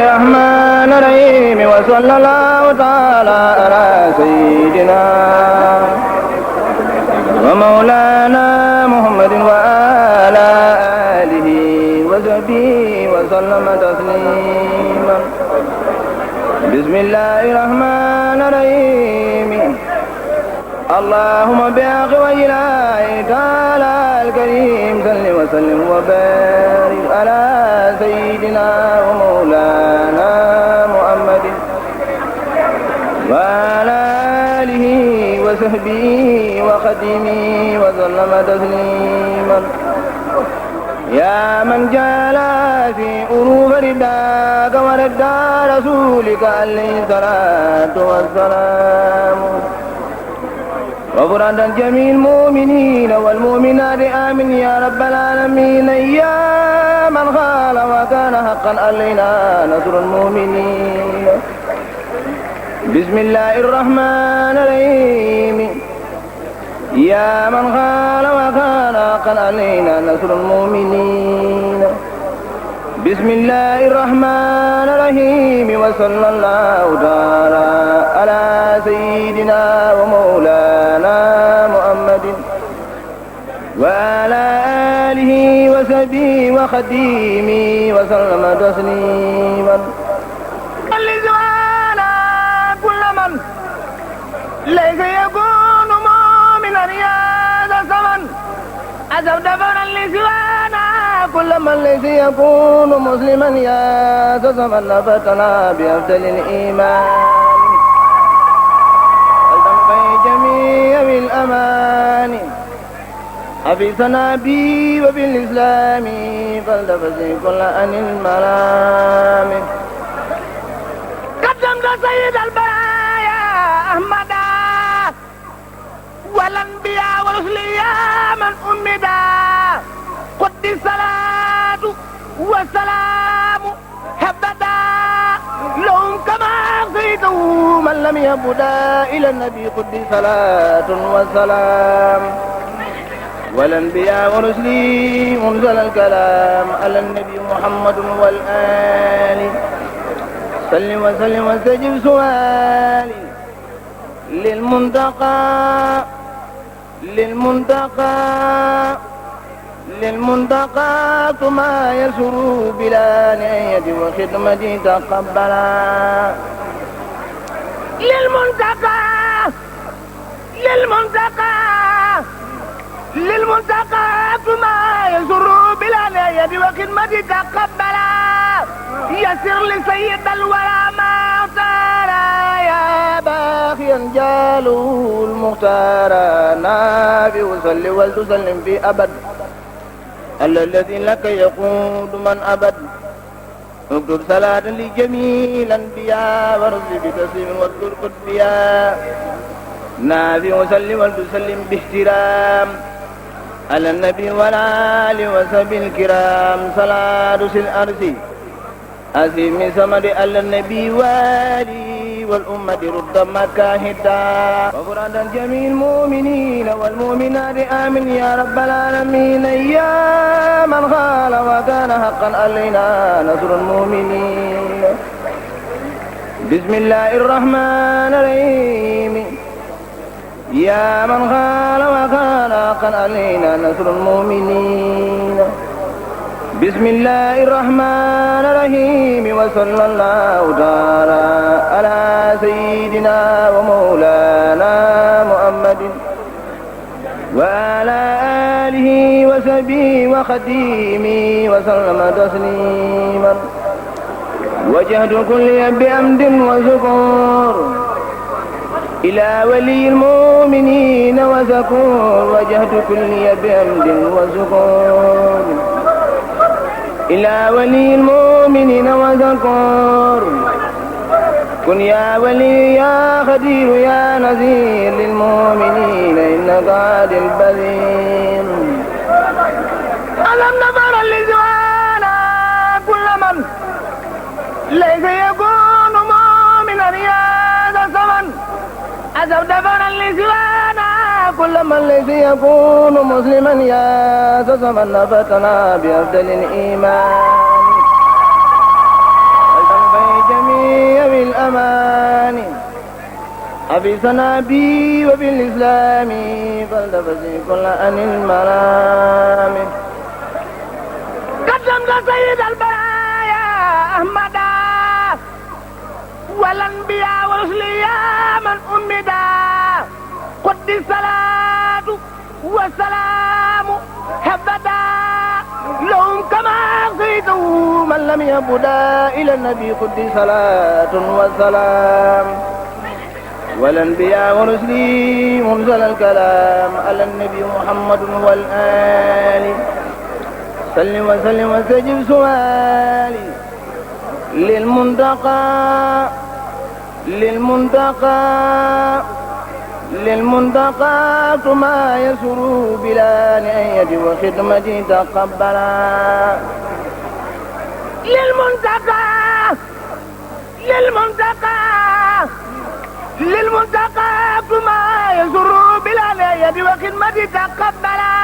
الرحمن الرحيم وصلى الله تعالى على سيدنا ومولانا محمد وعلى آله وصحبه وسلم تسليما. بسم الله الرحمن الرحيم. اللهم بحق وجهه تعالى الكريم صل وسلم وبارك على سيدنا ومولانا محمد وعلى آله وصحبه وخدمه وسلم تسليما. يا من جعل في أروف رداك وردى رسولك عليه الصلاة والسلام وفردا جميع المؤمنين والمؤمنات آمين يا رب العالمين. يا من قال وكان حقا علينا نصر المؤمنين. بسم الله الرحمن الرحيم. يا من قال وكان حقا علينا نصر المؤمنين. بسم الله الرحمن الرحيم. وصلى الله تعالى على سيدنا ومولانا محمد وعلى آله وصحبه وخديمه وسلم تسليما. لزوانا كل من ليس يكون مؤمنا يا ذا الزمن أزود دفرا لزوانا كل من ليس يكون مسلما يا ذا الزمن فتنا بأفضل الإيمان والتنفي جميع بالأمان حفظنا بي وبالإسلام فلتفزي كل عن الملام. قدمت سيد البرايا أحمدا والأنبياء والرسل يا من أمدا قد الصلاة والسلام هبدا لهم كما أعطيته من لم يبدا إلى النبي قد صلاة والسلام والأنبياء ورسلي منزل الكلام على النبي محمد والآل صل وسلم واستجب سؤالي للمنتقى ثم يسر بلا نهاية وخدمتي تقبلا. للمنتقى ثم يسر بلا نهاية وخدمتي تقبلا. يسر لسيد الورى ما اختار يا باخيا جاله المختار نافي وصل وسلم في أبد على الذي لك يقود من أبد. اكتب صلاة لجميع الأنبياء ورزق بتسليم واذكر قدبيا نافي وصل وسلم باحترام على النبي والآل وصحبه الكرام. صلاة الأرض أسيم سمد على النبي والي والأمة رد مكاهدا وفرادا جميع المؤمنين والمؤمنات آمين يا رب العالمين. يا من قال وكان حقا علينا نصر المؤمنين. بسم الله الرحمن الرحيم. يا من قال وكان حقا علينا نصر المؤمنين. بسم الله الرحمن الرحيم. وصلى الله تعالى على سيدنا ومولانا محمد وعلى آله وصحبه وخديمه وسلم تسليما. وجهت كل بأمد وشكر إلى ولي المؤمنين وذكور. وجهت كل بأمد وشكر إلى ولي المؤمنين وذكر. كن يا ولي يا خدير يا نذير للمؤمنين إنك عادل بذير. ألم نفر لزوانا كل من ليس يكون مؤمنا يا ذا الزمن أزود دفرا لزوانا كل من ليس يكون مسلما يا تزمن فتنا بأفضل الإيمان أبيسنا بي وبالإسلام فلتفسي كل أن المرام قدمت سيد البرايا أحمدا والأنبياء ورسل يا من أمدا قد الصلاة والسلام حبدا لهم كما أعطيته من لم يبدا إلى النبي قد صلاة والسلام والأنبياء ورسلي منزل الكلام على النبي محمد والآل صل وسلم وسجل سؤالي للمنتقى ما يسر بلا نهاية وخدمتي تقبلا للمنتقى ما يسر بلا نهاية وخدمتي تقبلا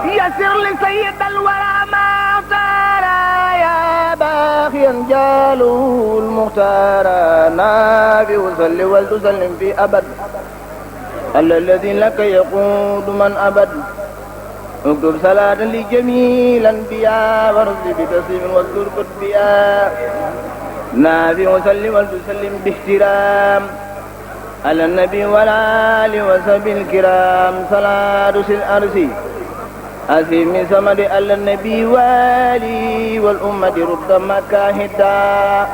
يسر لسيد الورى ما اختار يا باخيا جاله المختار نافي وصل وتسلم في أبد على الذي لك يقود من أبد اكتب صلاة لجميع الأنبياء ورد بتسليم واذكر كتبيا نافي وصل وتسلم باحترام على النبي والآل وصحبه الكرام صلاة الأرسي أسيم سمد على النبي والي والأمة رد مكاهدا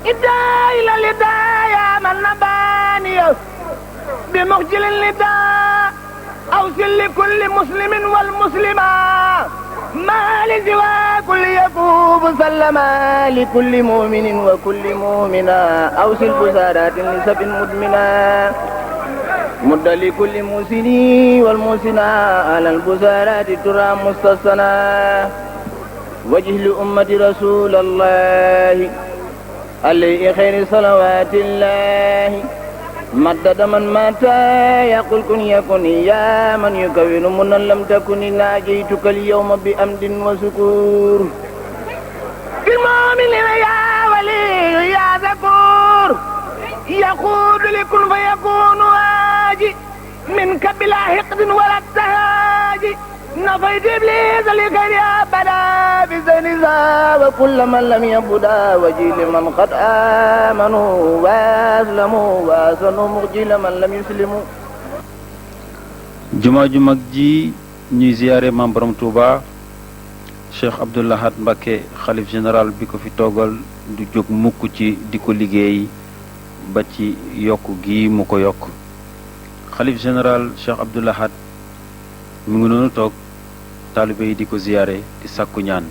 إدا إلى الإداء يا من نباني بمخجل النداء أوصل لكل مسلم والمسلمة ما لسوى كل يفوب سلما لكل مؤمن وكل مؤمنة أوصل بسارات لسب مدمنة مد لكل مسني والمسنى على البسارات ترى مستصنى وجه لأمة رسول الله عليه خير صلوات الله مدد من مات يقول كن يكن يا من يكون من لم تكن ناجيتك اليوم بأمد وسكور المؤمن يا ولي يا ذكور يقول لكن فيكون واجي منك بلا حقد ولا التهاجي نفيت إبليس لكي أبدا بزنزا وكل من لم يبدا وجيل من قد آمنوا وأسلموا وأسنوا مخجل من لم يسلموا. jumaa ju mag ji ñuy ziyaare Maam Borom Touba Cheikh Abdou Lahad Mbacké xalif général bi ko fi toogal du jóg mukk ci di ko liggéey ba ci yokk gi mu ko yokk xalif général Cheikh Abdou Lahad mu ngi noonu toog taalibe yi di ko ziyaare di sàkku ñaan.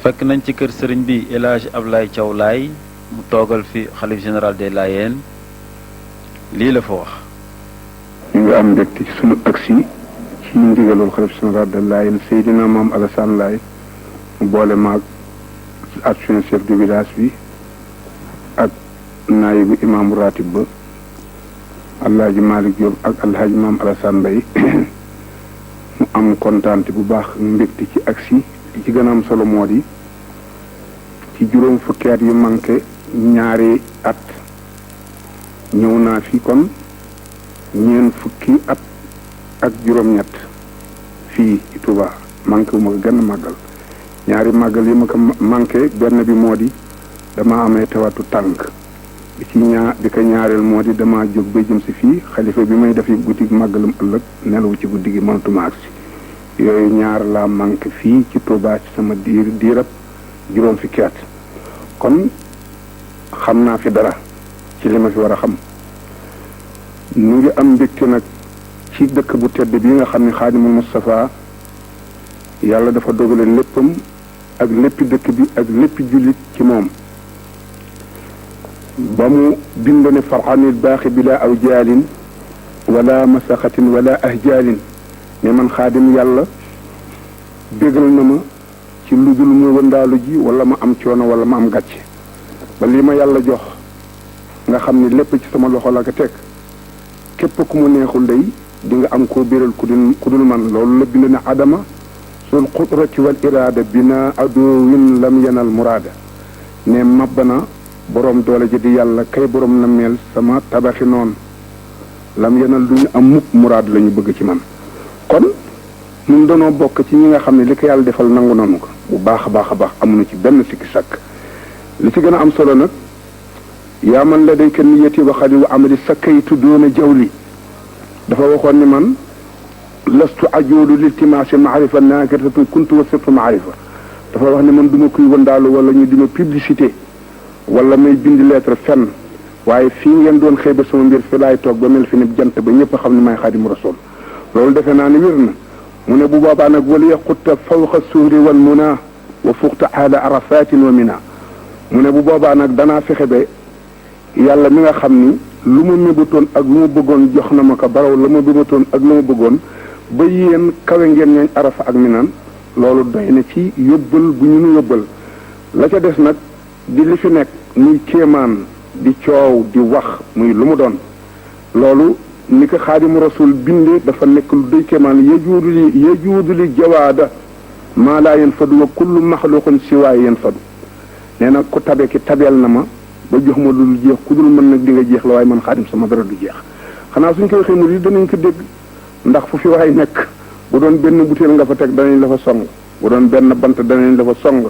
fekk nañ ci kër sëriñ bi El Hadj Ablaye Thiaw Laye mu toogal fi xalif général des Layènes lii la fa wax. ñu ngi am mbégte ci sunu agsi ci ndigalul xalif général des Layènes Seydina Maam Alassane Laye mu boole maag adjoint chef de village bi ak naayibu imaamu ratib ba Alhaji Malick Diop ak Alhaji Maam Alassane Mbaye mu am kontaante bu baax mbégte ci agsi li ci gën a am solo moo di ci juróom fukki at yu manqué ñaari at ñëw naa fi kon ñeen fukki at ak juróom-ñett fii ci Touba manqué wu ma ko gën a màggal ñaari màggal yi ma ko manqué benn bi moo di dama amee tawatu tànk bi ko ñaareel moo di dama jóg ba jëm si fii xalifa bi may defi guddi màggalam ëllëg nelawu ci guddi gi mënatuma agsi yooyu ñaar laa manqué fii ci Touba ci sama diirab juróom fukki at kon xam naa fi dara ci li ma fi war a xam ñu ngi am mbégte nag ci dëkk bu tedd bi nga xam ne Xaadimul Mustafa yàlla dafa dogale léppam ak léppi dëkk bi ak léppi jullit ci moom ba mu bind ne farxanil baaxi bila aw jaalin wala masaxatin wala ahjaalin ne man xaadim yàlla bégal na ma ci lu dul mu wëndaalu ji wala ma am coono wala ma am gàcce ba li ma yàlla jox nga xam ni lépp ci sama loxo la ko teg képp ku mu neexul day di nga am koo biral ku dul man loolu la bind ne adama sul qudrati wal iraada bina adowin lam yanal muraada ne mabbana boroom doole ji di yàlla kay boroom na meel sama tabaxi noonu lam yanal du ñu am mukk muraad la ñu bëgg ci man kon ñun danoo bokk ci ñi nga xam ne li ko yàlla defal nangu nanu ko bu baax a baax a baax amuñu ci benn sikki sàkk li ci gën a am solo nag yaa man la day ka niyati waxali wa amali sakkaytu doona jawli dafa waxoon ni man lastu ajoolu liltimaasi maarifa naakiratu kuntu wa sirtu maarifa dafa wax ni man du ma kuy wëndaalu wala ñu di ma publicité wala may bind lettre fenn waaye fii ngeen doon xëy ba sama mbir fi laay toog ba mel fi ni jant ba ñëpp xam ne may xaadimu rasul loolu defe naa ne wér na mu ne bu boobaa nag wala yaqutta fawqa suhri wal muna wa fuqta ala arafatin wa mina mu ne bu boobaa nag danaa fexe ba yàlla mi nga xam ni lu ma mébatoon ak lu ma bëggoon jox na ma ko baraw la ma mébatoon ak lu ma bëggoon ba yéen kawe ngeen ñooñ arafa ak minan loolu doy na ci yóbbal bu ñu nu yóbbal la ca des nag di li fi nekk muy kéemaan di coow di wax muy lu mu doon loolu ni ko xaadimu rasul bindee dafa nekk lu doy kéemaan yajuudu li jawaada maa laa yanfadu wa kullu maxluqin siwaay yanfadu nee na ku tabe ki tabeel na ma ba jox ma lu jeex ku dul mën nag di nga jeex la waaye man xaadim sama dara du jeex xanaa suñ koy waxee mu danañ ko dégg ndax fu fi waay nekk bu doon benn butéel nga fa teg danañ la fa song bu doon benn bant danañ la fa song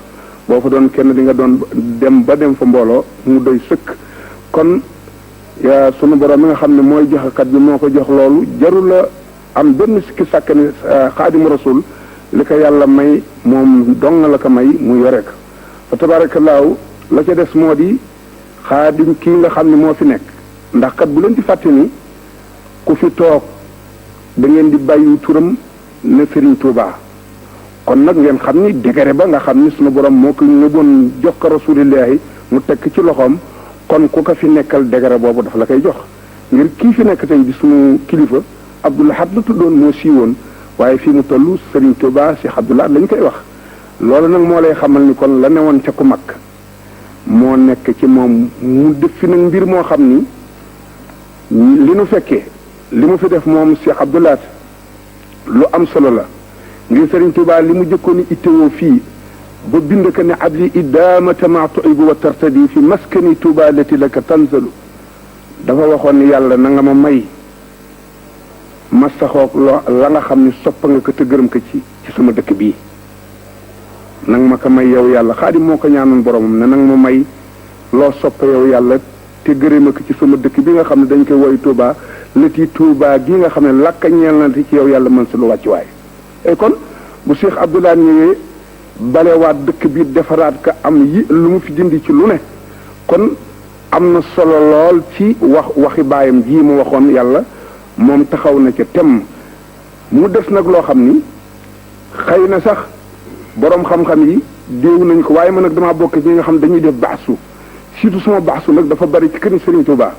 boo fa doon kenn di nga doon dem ba dem fa mbooloo mu doy sëkk kon sunu borom mi nga xam ne mooy joxekat bi moo ko jox loolu jarul la am benn sikki sàkk ne xaadimu rasul li ko yàlla may moom dong la ko may mu yore ko fa tabaarakallaahu la ca des moo di xaadim kii nga xam ne moo fi nekk ndax kat bu leen di fàtte ni ku fi toog da ngeen di bàyyi turam ne Serigne Touba kon nag ngeen xam ni dégare ba nga xam ni sunu borom moo ko ñëboon jox ko rasulillahi mu tekk ci loxoom kon ku ko fi nekkal dégare boobu dafa la koy jox ngir kii fi nekk tey di sunu kilifa Abdoul Ahad la tuddoon moo siiwoon waaye fii mu toll Serigne Touba Cheikh Abdoul Ahad lañ koy wax loolu nag moo lay xamal ni kon la newoon ca ku mag moo nekk ci moom mu def fi nag mbir moo xam ni li nu fekkee li mu fi def moom Cheikh Abdoul Ahad lu am solo la ngir Serigne Touba li mu jëkkoon ni ittewoo fii ba bind ko ne abli idaamata ma tuibu wa tartadi fi maskani Touba lati laka tanzalu dafa waxoon ni yàlla na nga ma may ma saxoog la nga xam ni soppa nga ko te gërëm ko ci sama dëkk bii nang ma ko may yow yàlla xaadim moo ko ñaanoon boromam ne nang ma may loo soppa yow yàlla te gërëma ko ci sama dëkk bi nga xam ne dañ koy woy Touba lati Touba gi nga xam ne lakka ñeel na ci yow yàlla mën si lu wàcc waay et kon bu Cheikh Abdoul Ahad ñëwee balewaat dëkk bi defaraat ka am yi lu mu fi dindi ci lu ne kon am na solo lool ci waxi baayam ji mu waxoon yàlla moom taxaw na ca tem mu des nag loo xam ni xëy na sax boroom xam-xam yi déewu nañ ko waaye man nag damaa bokk ci ñi nga xam dañuy def baasu surtout sama baasu nag dafa bari ci kër Serigne Touba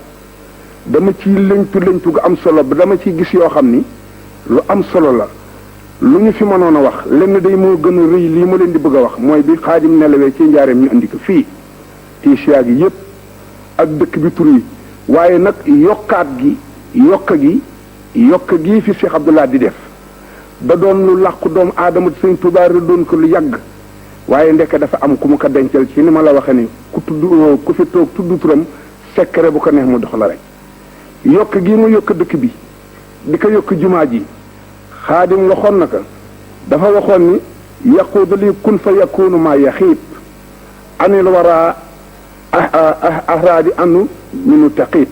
dama ciy lëñtu gu am solo ba dama ciy gis yoo xam ni lu am solo la lu ñu fi mënoon a wax lenn day moo gën a rëy lii ma leen di bëgg a wax mooy bi xaadim nelawee ci njaareem ñu andi ko fii tiisiyaa gi yépp ak dëkk bi tur yi waaye nag yokk gi fi Cheikh Abdoul Ahad di def da doon lu làqu doomu aadama Sëriñ Tuubaa doon ko lu yàgg waaye ndekk dafa am ku mu ko dencal ci ni ma la waxe ni ku fi toog tudd turam secret bu ko neex mu dox la rek yokk gi mu yokk dëkk bi di ko yokk jumaa ji xaadim waxoon na ko dafa waxoon ni yaquudu li kun fa yakunu ma yaxiib anil wara ahraadi anu minu taqit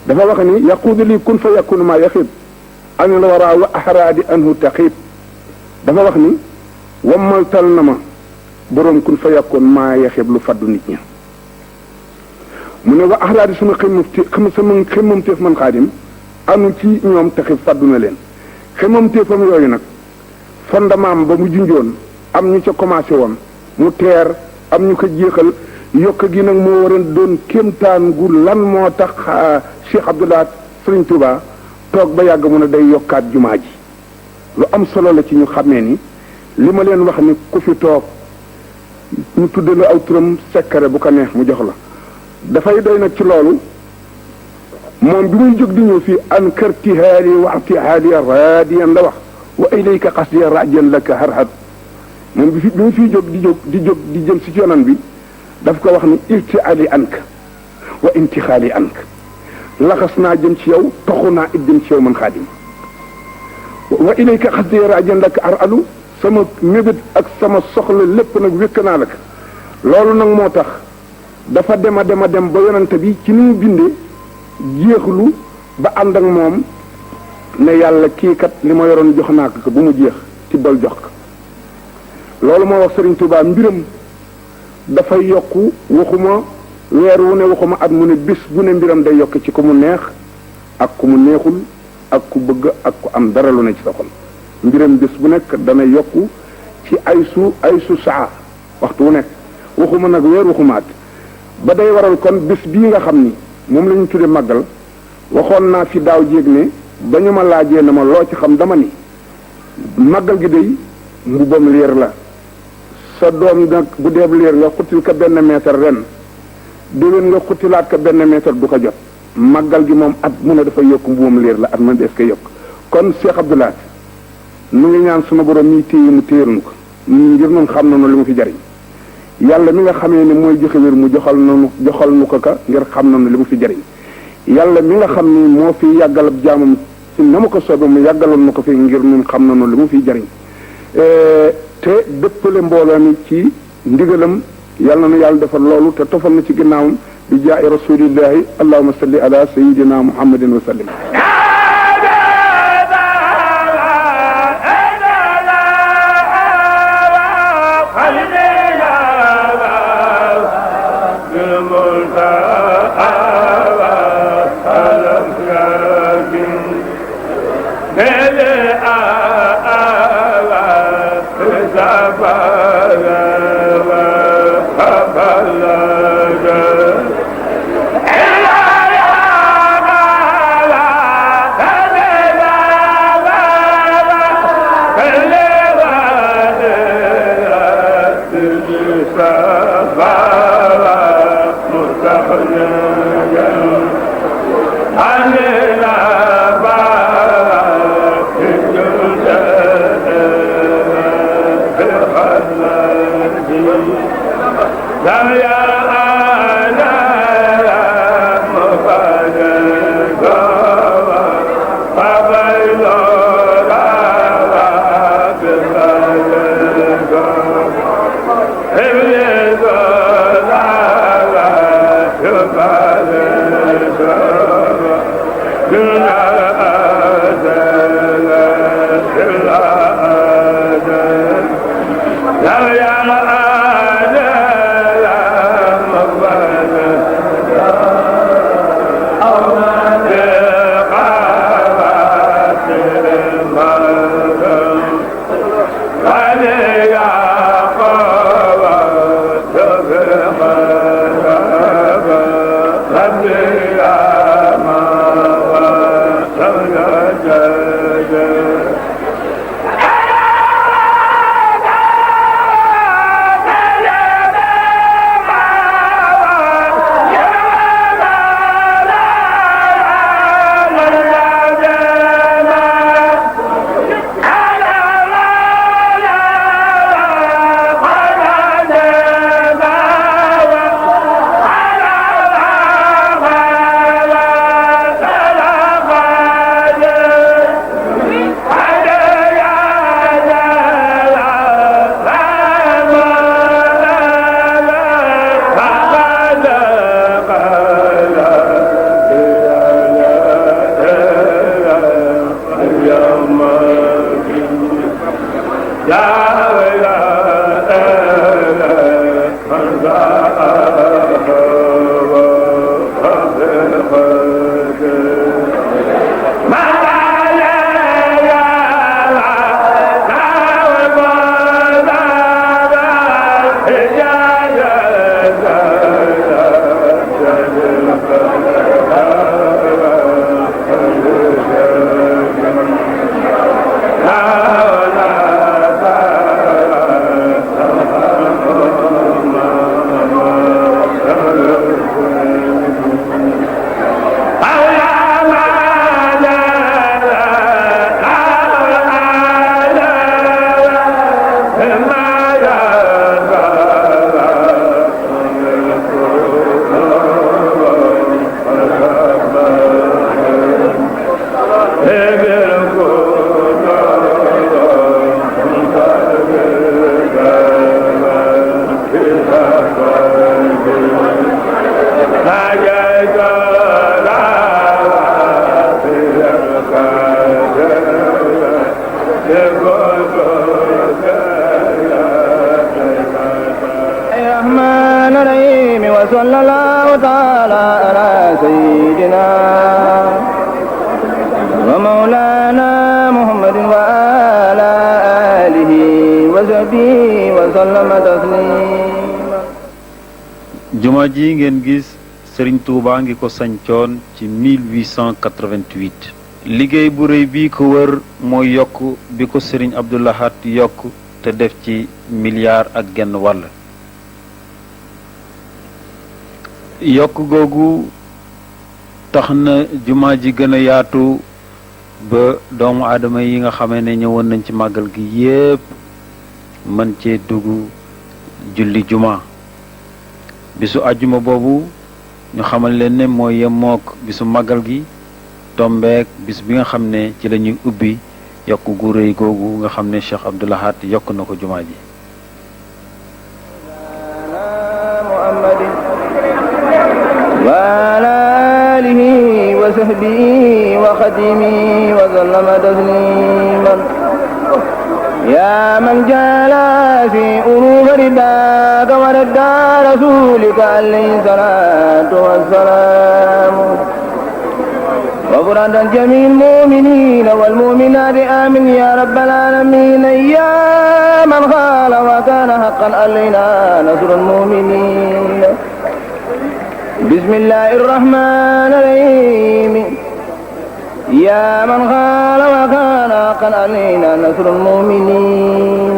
dafa wax ni yaquudu li kun fa yakunu ma yaxib an la wara wa ahraadi anhu taqit dafa wax ni wammaltal na ma boroom kun fa yakun maa yaxib lu faddu nit ña mu ne wa ahraadi suma xemmamteef man xaadim anu ci ñoom taxib faddu na leen xemmamteefam yooyu nag fondement ba mu junjoon am ñu ca commencé woon mu teer am ñu ko jeexal yokk gi nag moo war a doon kéemtaan gu lan moo tax Cheikh Abdoulaye Sëriñ Touba toog ba yàgg mu ne day yokkaat jumaa ji lu am solo la ci ñu xamee ni li ma leen wax ni ku fi toog ñu tudde la aw turam sekkare bu ko neex mu jox la dafay doy nag ci loolu moom bi muy jóg di ñëw fii an kartihaali wa artihaali raadiyan la wax wa ilayka qasdi rajan laka harhad moom bi mu fiy jóg di jëm si yonan bi daf ko wax ni irtiali ank wa intixaali ank laxas naa jëm ci yow toxu naa it jëm ci yow man xaadim wa ilayka qasdi rajan laka aralu sama mébét ak sama soxla lépp nag wékk naa la ko loolu nag moo tax dafa dem a dem ba yonante bi ci ni mu bindee jeexlu ba ànd ak moom ne yàlla kii kat li ma yoroon jox naa ko bu mu jeex tibbal jox ko loolu moo wax Serigne Touba mbiram dafay yokku waxuma weer wu ne waxuma at mu ne bis bu ne mbiram day yokk ci ku mu neex ak ku mu neexul ak ku bëgg ak ku am dara lu ne ci sa xol mbiram bis bu nekk dana yokku ci ay su saa waxtu wu nekk waxuma nag weer waxuma at ba day waral kon bis bii nga xam ni moom la ñu tudde màggal waxoon naa fi daaw jéeg ne ba ñu ma laajee na ma loo ci xam dama ni màggal gi day mbubam liir la sa doom nag bu deeb liir nga xuttil ko benn mètre ren déwén nga xuttilaat ko benn mètre du ko jot màggal gi moom at mu ne dafa yokk mbubam liir la at ma des ko yokk kon Cheikh Abdoulaye nu ngi ñaan suma borom mi téye mu téyernu ko ngir noonu xam na li mu fi jariñ yàlla mi nga xamee ne mooy joxe wér mu joxal nu ko ka ngir xam na li mu fi jariñ yàlla mi nga xam ni moo fi yàggalab jaamam ci na ma ko soobee mu yàggaloon na ko fi ngir nun xam na li mu fiy jariñ te dëppale mbooloo mi ci ndigalam yàlla na yàlla defal loolu te tofal na ci ginnaawam bi jaay rasulillahi allahumma salli ala sayidina muhammadin wa sallim la الرحمن الرحيم وصلى الله تعالى على سيدنا ومولانا محمد وعلى آله وصحبه وسلم تسليما. Jumaa ji ngeen gis Serigne Touba ngi ko sañcoon ci 1888. liggéey bu rëy bii ko wër mooy yokk bi ko Serigne Abdou Lahad yokk te def ci milliard ak genn wàll. yokk googu tax na jumaa ji gën a yaatu ba doomu aadama yi nga xamee ne ñëwoon nañ ci màggal gi yépp mën cee dugg julli juma. bisu àjjuma boobu ñu xamal leen ne mooy yemook bisu màggal gi tombeek bis bi nga xam ne ci la ñuy ubbi yokk gu rëy googu nga xam ne Cheikh Abdou Lahad yokk na ko jumaa ji. وعلى آله وصحبه وخدمه وسلم تسليما. يا من جعل في أروف رداك وردى رسولك عليه الصلاة والسلام وفردا جميع المؤمنين والمؤمنات آمين يا رب العالمين. يا من قال وكان حقا علينا نصر المؤمنين. بسم الله الرحمن الرحيم. يا من قال وكان حقا علينا نصر المؤمنين.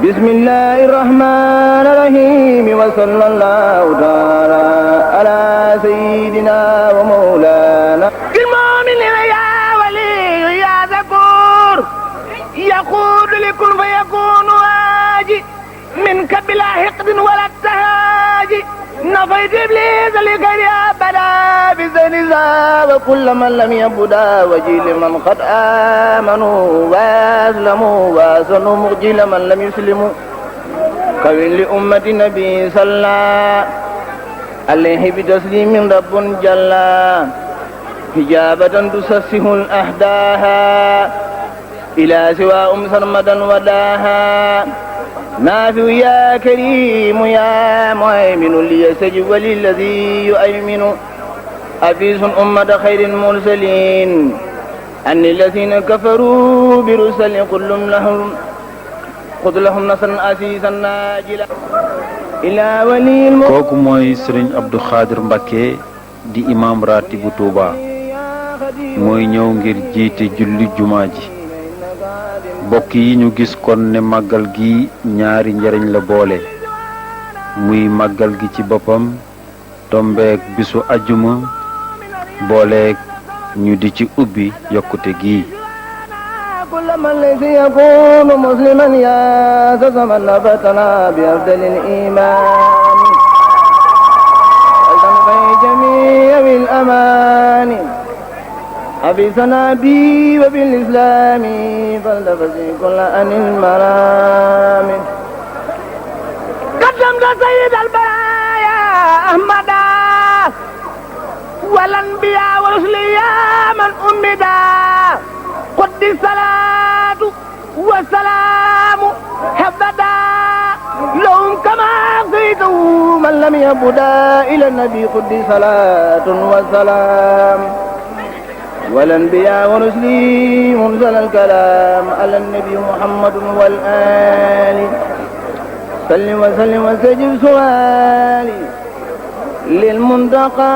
بسم الله الرحمن الرحيم وصلى الله تعالى على سيدنا ومولانا المؤمنين. يا ولي يا ذكور يقول لكن فيكون واجي منك بلا حقد ولا تهاجي. نفيت إبليس لكي أبدا بزنزا وكل من لم يبدا وجيل من قد آمنوا وأسلموا وأسنوا مخجل من لم يسلموا. كوين لأمة النبي صلى عليه بتسليم رب جل حجابة تسسه الأحداها إلى سواء سرمدا وداها. نافع يا كريم يا مهيمن ليستجب للذي يؤمن. أفيس أمة خير المرسلين أن الذين كفروا برسل قل لهم نصرا عزيزا ناجلا إلى ولي kooku mooy Serigne Abdou Khadir Mbacké di imam ratibu Touba mooy ñëw ngir jiite julli jumaa ji. mbokk yi ñu gis kon ne màggal gi ñaari njariñ la boole muy màggal gi ci boppam tombeek bisu ajjuma booleek ñu di ci ubbi yokkute gi. كل من ليس يكون مسلما يا تزمن فتنا بأفضل الإيمان. في جميع الأمان حبسنا بي وبالإسلام فلتفسي كل أن المرام. قدمت سيد البرايا أحمدا والأنبياء ورسل يا من أمدا. قد الصلاة والسلام حفظا لهم كما أعطيته من لم يبدا إلى النبي قد صلاة والسلام. والأنبياء ورسلي منزل الكلام على النبي محمد والآل. سلم وسلم واستجب سؤالي للمنتقى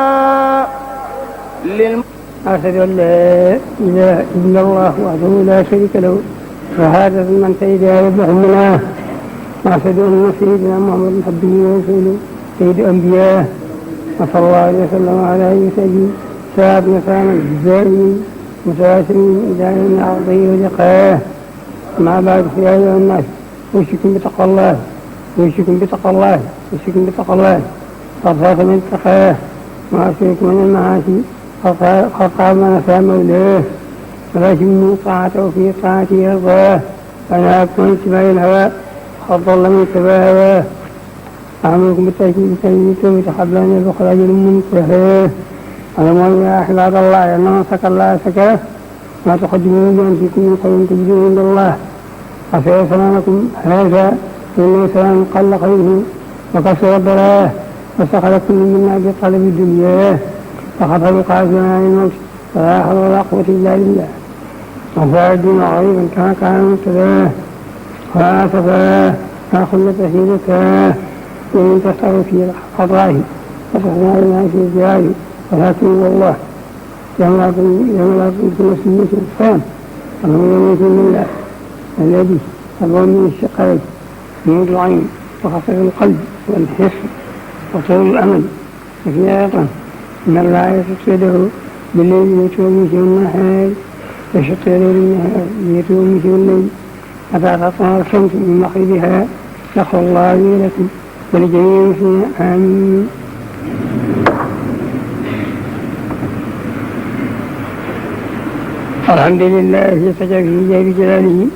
أشهد أن لا إله إلا الله وحده لا شريك له شهادة من شهد يذبحنا. وأشهد أن سيدنا محمد عبده ورسوله سيد الأنبياء وصلى الله عليه وسلم على سيدنا ساب نسام الزائمين متواسمين إلى يوم عرضه ولقاه. مع بعد يا أيها الناس أوصيكم بتقوى الله أوصيكم بتقوى الله أوصيكم بتقوى الله. قد فات من تقاه وأوصيكم من المعاصي قد طاب نسى مولاه. ولكن طاعته في طاعته يرضاه. ونهاكم عن اتباع الهوى قد ضل من اتباع هواه. أعملكم بالتأكيد كي تحب أن يدخل أجل منتهى أعلموا يا عباد الله أن من سكى الله سكاه ما تقدموا بأنفسكم من خير تجدون عند الله عسى سلامكم هذا إنه سلام قل خيره وكسر الضلال وسخل كل منا بطلب الدنيا فخطر قاسنا عن الموت فلا حول ولا قوة إلا بالله وفاء الدين غريبا كما كان مبتداه وآسفاه ما خلت حيلتاه وإن تسعوا في خطاه وتصنع لنا في الجهاد ولكن والله يوم لا تملك نفس من الإنسان ومن يموت من الله الذي أبوى من الشقاء موت العين وخطر القلب والحس وطول الأمل وفي أيضا إن الله يسجده بالليل يتوب فيه النهار يشق الليل النهار يتوب فيه الليل حتى تطلع الشمس من مغربها يغفر الله لي لكم ولجميع المسلمين آمين. الحمد لله سجى في جاب جلاله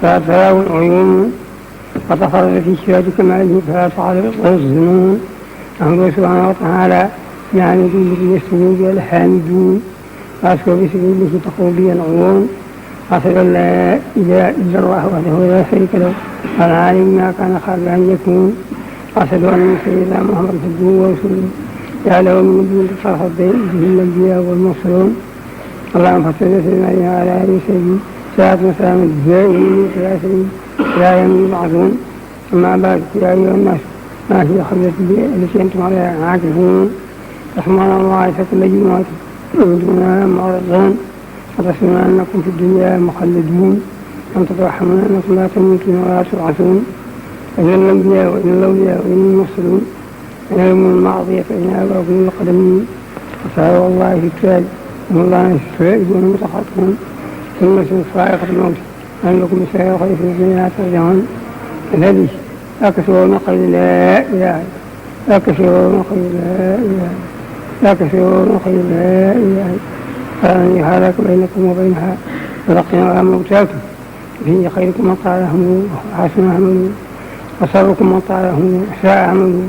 فلا تراه العيون وتفرد في شفاة كماله فلا تعرف الظنون أمره سبحانه وتعالى يعني به يستوي بها الحامدون وأشكر بسبيله تقول بها العيون أشهد أن لا إله إلا الله وحده لا شريك له العالم ما كان قبل أن يكون أشهد أن سيدنا محمد عبده ورسوله جعله من نبي تصرف به الأنبياء والمرسلون اللهم صل وسلم على آله وصحبه صلاة وسلام الدائمين ثلاثين لا يوم يبعثون. أما بعد يا أيها الناس ما هي خبرة التي أنتم عليها عاكفون تسمعون الله كل جمعة وأنتم معرضون وتسمعون أنكم في الدنيا مخلدون أن تترحمون أنكم لا تموتون ولا تبعثون إن الأنبياء وإن الأولياء وإن المرسلون إن الأمور الماضية فإن أباكم القدمين وسألوا الله في الكتاب إن الله يستوعبون متخاطبون ثم صاعقة الموت أن لكم سائر خير في الدنيا ترجعون الذي أكثرون قيل لا إله أكثرون قيل لا إله أكثرون قيل لا إله فلن يحالك بينكم وبينها ولقنا موتاكم فيه خيركم من طالهم وحسن عملوا وصركم من طالهم وساء عملوا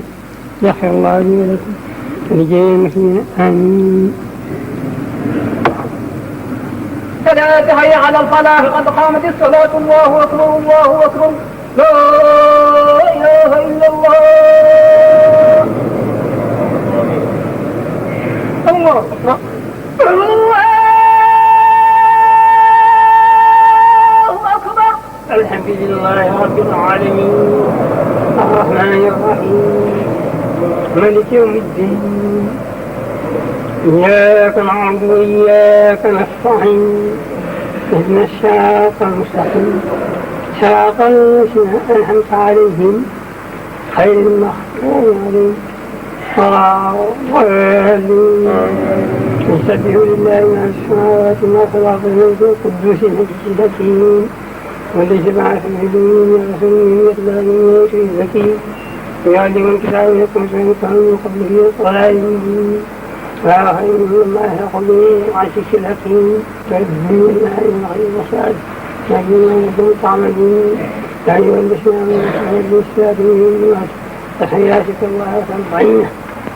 يغفر الله لي ولكم ولجميع المسلمين آمين. فلا حي على الفلاح قد قامت الصلاة الله أكبر الله أكبر لا إله إلا الله الله أكبر الله أكبر. الحمد لله رب العالمين الرحمن الرحيم مالك يوم الدين إياك نعبد وإياك نستعين اهدنا الصراط المستقيم صراط الذين أنعمت عليهم غير المغضوب عليهم ولا الضالين. يسبح لله ما في السماوات وما في الأرض الملك القدوس المجيد الحكيم والذي بعث في الأميين رسولا يتلو عليهم ويشفي الزكي ويعلم الكتاب ويكون سيكون من قبله ضلال مبين لا خير مما يلحق به العزيز الحكيم تنزيل الله من غير مساعد لكن ما يكون تعملون لا أيها الذين آمنوا اتقوا بالصلاة والصلاة تحياتك الله وتنفعين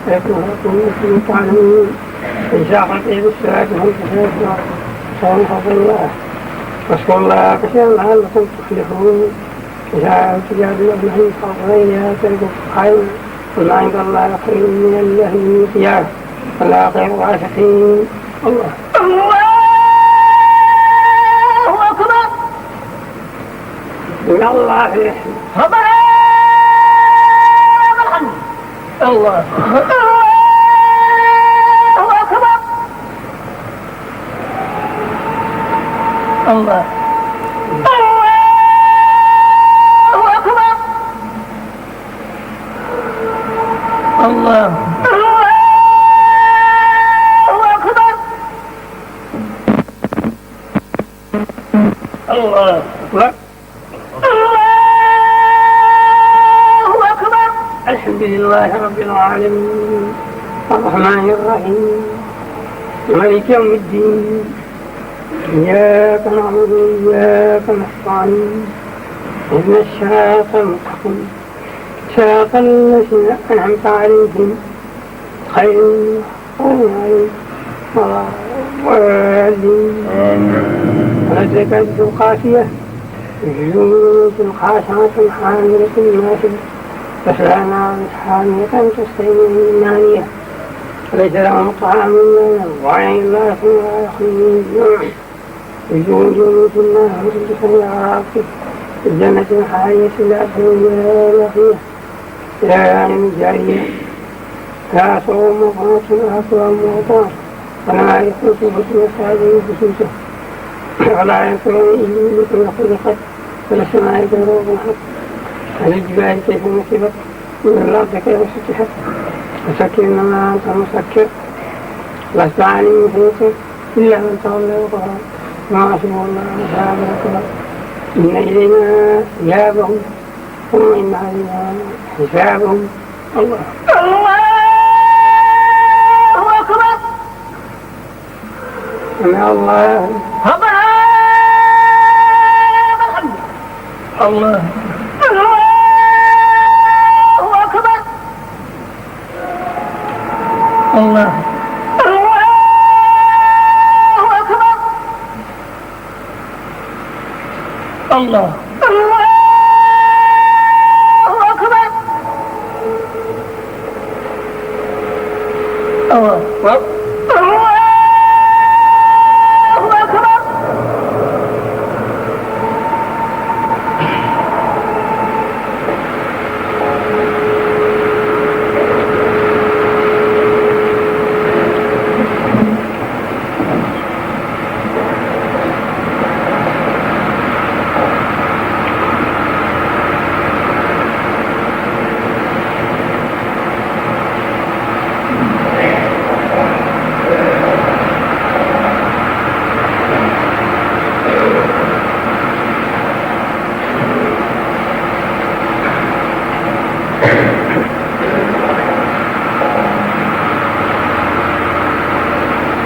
فيكون لكم مثل تعلمون إذا قطعت الصلاة هم تحياتنا صوم فضل الله واذكروا الله كثيرا لعلكم تفلحون إذا تجادلوا ابنهم فغيرها تلقوا خير وما عند الله خير من الله من القيام ولا خير الراشقين. الله أكبر. إن الله يحمي ربنا الحمد. الله أكبر. الله أكبر. الله الله أكبر. الله أكبر. الحمد لله رب العالمين الرحمن الرحيم مالك يوم الدين إياك نعبد وإياك نستعين اهدنا الصراط المستقيم صراط الذين أنعمت عليهم خير المغضوب عليهم ولا الضالين. ولذكرت القاسية جنود خاشعة حاملة ناصبة تصلى نارا حامية تسقي من نانية ليس لهم طعام إلا من ضريع لا يكون ولا يخرج من جوع وجوه جنود النار تسقي عراقب الجنة حالية لا تكون ولا فيها لا من جارية كاسوا مقاط وأكواب مقطار ولا يخرج بطن أصحابه بسوسه ولا يكون إلا بكل خلقت فالسماء دروب الحق الجبال كيف نصبت من الأرض كيف سطحت فسكر إنما أنت مسكر لست عليهم بحيث إلا من تولى وكفر ما حسبه الله أصحاب الكفر إن إلينا إيابهم ثم إن علينا حسابهم. الله أكبر. سمع الله ربنا الحمد. الله أكبر. الله أكبر. الله أكبر. الله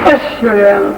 أشهد